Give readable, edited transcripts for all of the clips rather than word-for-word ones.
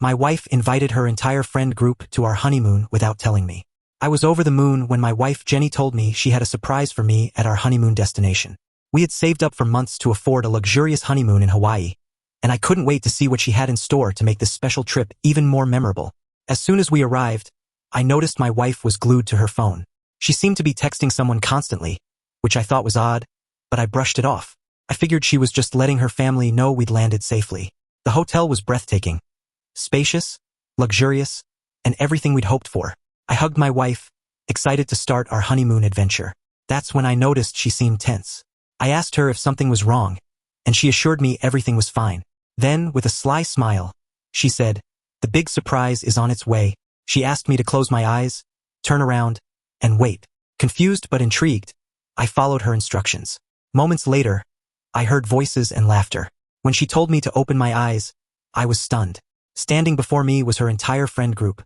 My wife invited her entire friend group to our honeymoon without telling me. I was over the moon when my wife Jenny told me she had a surprise for me at our honeymoon destination. We had saved up for months to afford a luxurious honeymoon in Hawaii, and I couldn't wait to see what she had in store to make this special trip even more memorable. As soon as we arrived, I noticed my wife was glued to her phone. She seemed to be texting someone constantly, which I thought was odd, but I brushed it off. I figured she was just letting her family know we'd landed safely. The hotel was breathtaking, spacious, luxurious, and everything we'd hoped for. I hugged my wife, excited to start our honeymoon adventure. That's when I noticed she seemed tense. I asked her if something was wrong, and she assured me everything was fine. Then, with a sly smile, she said, "The big surprise is on its way." She asked me to close my eyes, turn around, and wait. Confused but intrigued, I followed her instructions. Moments later, I heard voices and laughter. When she told me to open my eyes, I was stunned. Standing before me was her entire friend group.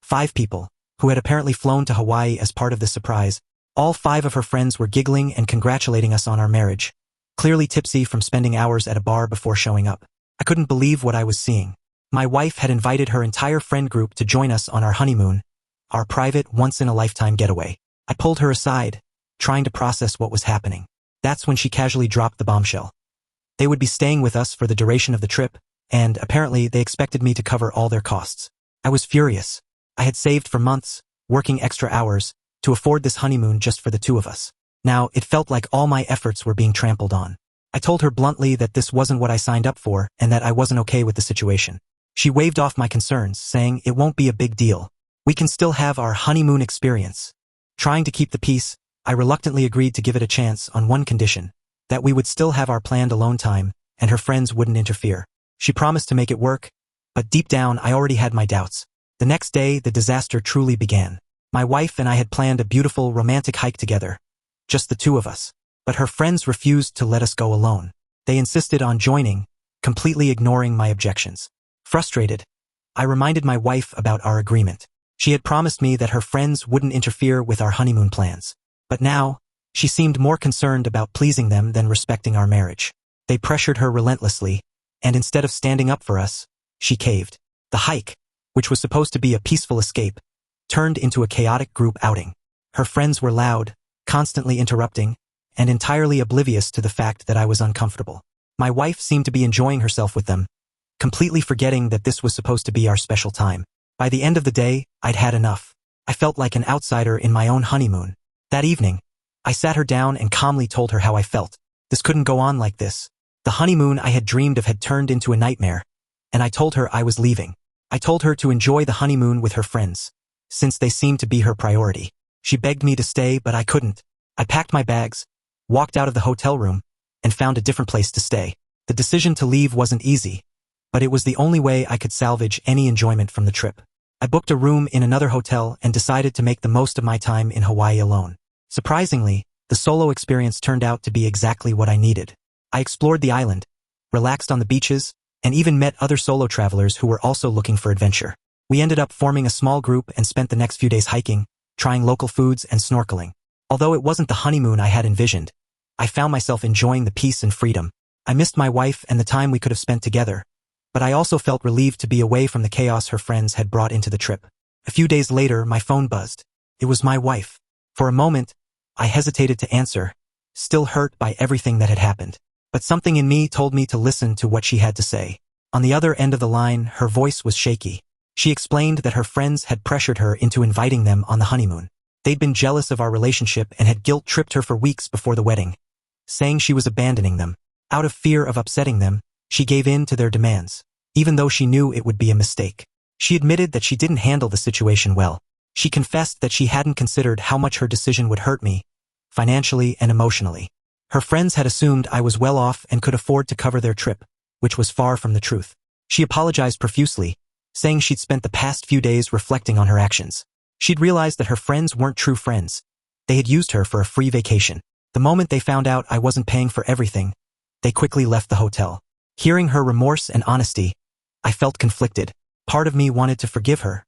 5 people, who had apparently flown to Hawaii as part of the surprise. All 5 of her friends were giggling and congratulating us on our marriage, clearly tipsy from spending hours at a bar before showing up. I couldn't believe what I was seeing. My wife had invited her entire friend group to join us on our honeymoon, our private, once-in-a-lifetime getaway. I pulled her aside, trying to process what was happening. That's when she casually dropped the bombshell. They would be staying with us for the duration of the trip, and apparently they expected me to cover all their costs. I was furious. I had saved for months, working extra hours, to afford this honeymoon just for the 2 of us. Now, it felt like all my efforts were being trampled on. I told her bluntly that this wasn't what I signed up for and that I wasn't okay with the situation. She waved off my concerns, saying it won't be a big deal. We can still have our honeymoon experience. Trying to keep the peace, I reluctantly agreed to give it a chance on one condition, that we would still have our planned alone time and her friends wouldn't interfere. She promised to make it work, but deep down I already had my doubts. The next day, the disaster truly began. My wife and I had planned a beautiful, romantic hike together, just the 2 of us. But her friends refused to let us go alone. They insisted on joining, completely ignoring my objections. Frustrated, I reminded my wife about our agreement. She had promised me that her friends wouldn't interfere with our honeymoon plans. But now, she seemed more concerned about pleasing them than respecting our marriage. They pressured her relentlessly, and instead of standing up for us, she caved. The hike, which was supposed to be a peaceful escape, turned into a chaotic group outing. Her friends were loud, constantly interrupting, and entirely oblivious to the fact that I was uncomfortable. My wife seemed to be enjoying herself with them, completely forgetting that this was supposed to be our special time. By the end of the day, I'd had enough. I felt like an outsider in my own honeymoon. That evening, I sat her down and calmly told her how I felt. This couldn't go on like this. The honeymoon I had dreamed of had turned into a nightmare, and I told her I was leaving. I told her to enjoy the honeymoon with her friends, since they seemed to be her priority. She begged me to stay, but I couldn't. I packed my bags, walked out of the hotel room, and found a different place to stay. The decision to leave wasn't easy, but it was the only way I could salvage any enjoyment from the trip. I booked a room in another hotel and decided to make the most of my time in Hawaii alone. Surprisingly, the solo experience turned out to be exactly what I needed. I explored the island, relaxed on the beaches, and even met other solo travelers who were also looking for adventure. We ended up forming a small group and spent the next few days hiking, trying local foods and snorkeling. Although it wasn't the honeymoon I had envisioned, I found myself enjoying the peace and freedom. I missed my wife and the time we could have spent together, but I also felt relieved to be away from the chaos her friends had brought into the trip. A few days later, my phone buzzed. It was my wife. For a moment, I hesitated to answer, still hurt by everything that had happened. But something in me told me to listen to what she had to say. On the other end of the line, her voice was shaky. She explained that her friends had pressured her into inviting them on the honeymoon. They'd been jealous of our relationship and had guilt-tripped her for weeks before the wedding, saying she was abandoning them. Out of fear of upsetting them, she gave in to their demands, even though she knew it would be a mistake. She admitted that she didn't handle the situation well. She confessed that she hadn't considered how much her decision would hurt me, financially and emotionally. Her friends had assumed I was well off and could afford to cover their trip, which was far from the truth. She apologized profusely, saying she'd spent the past few days reflecting on her actions. She'd realized that her friends weren't true friends. They had used her for a free vacation. The moment they found out I wasn't paying for everything, they quickly left the hotel. Hearing her remorse and honesty, I felt conflicted. Part of me wanted to forgive her,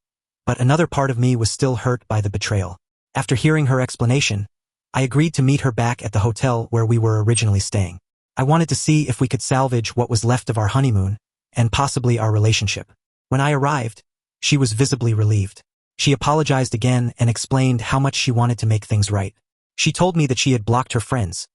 but another part of me was still hurt by the betrayal. After hearing her explanation, I agreed to meet her back at the hotel where we were originally staying. I wanted to see if we could salvage what was left of our honeymoon, and possibly our relationship. When I arrived, she was visibly relieved. She apologized again and explained how much she wanted to make things right. She told me that she had blocked her friends,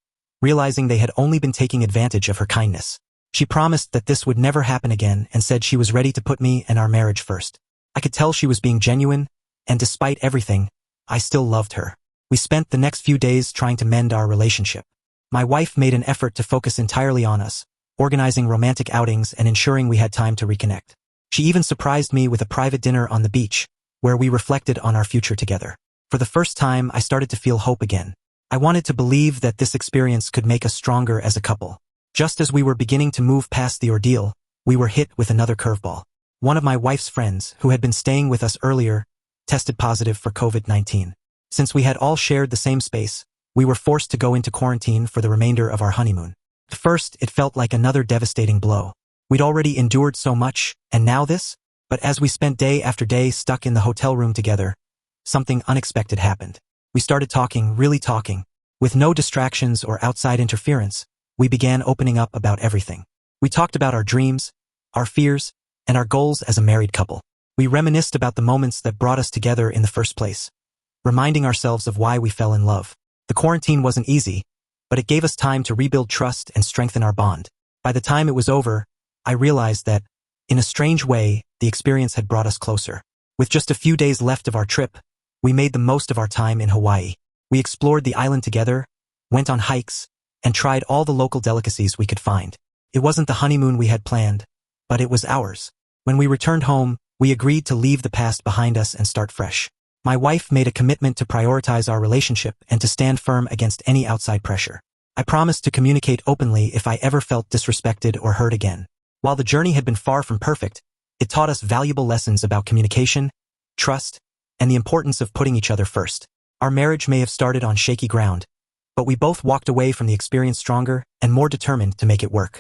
realizing they had only been taking advantage of her kindness. She promised that this would never happen again and said she was ready to put me and our marriage first. I could tell she was being genuine, and despite everything, I still loved her. We spent the next few days trying to mend our relationship. My wife made an effort to focus entirely on us, organizing romantic outings and ensuring we had time to reconnect. She even surprised me with a private dinner on the beach, where we reflected on our future together. For the first time, I started to feel hope again. I wanted to believe that this experience could make us stronger as a couple. Just as we were beginning to move past the ordeal, we were hit with another curveball. One of my wife's friends, who had been staying with us earlier, tested positive for COVID-19. Since we had all shared the same space, we were forced to go into quarantine for the remainder of our honeymoon. At first, it felt like another devastating blow. We'd already endured so much, and now this? But as we spent day after day stuck in the hotel room together, something unexpected happened. We started talking, really talking. With no distractions or outside interference, we began opening up about everything. We talked about our dreams, our fears, and our goals as a married couple. We reminisced about the moments that brought us together in the first place, reminding ourselves of why we fell in love. The quarantine wasn't easy, but it gave us time to rebuild trust and strengthen our bond. By the time it was over, I realized that, in a strange way, the experience had brought us closer. With just a few days left of our trip, we made the most of our time in Hawaii. We explored the island together, went on hikes, and tried all the local delicacies we could find. It wasn't the honeymoon we had planned, but it was ours. When we returned home, we agreed to leave the past behind us and start fresh. My wife made a commitment to prioritize our relationship and to stand firm against any outside pressure. I promised to communicate openly if I ever felt disrespected or hurt again. While the journey had been far from perfect, it taught us valuable lessons about communication, trust, and the importance of putting each other first. Our marriage may have started on shaky ground, but we both walked away from the experience stronger and more determined to make it work.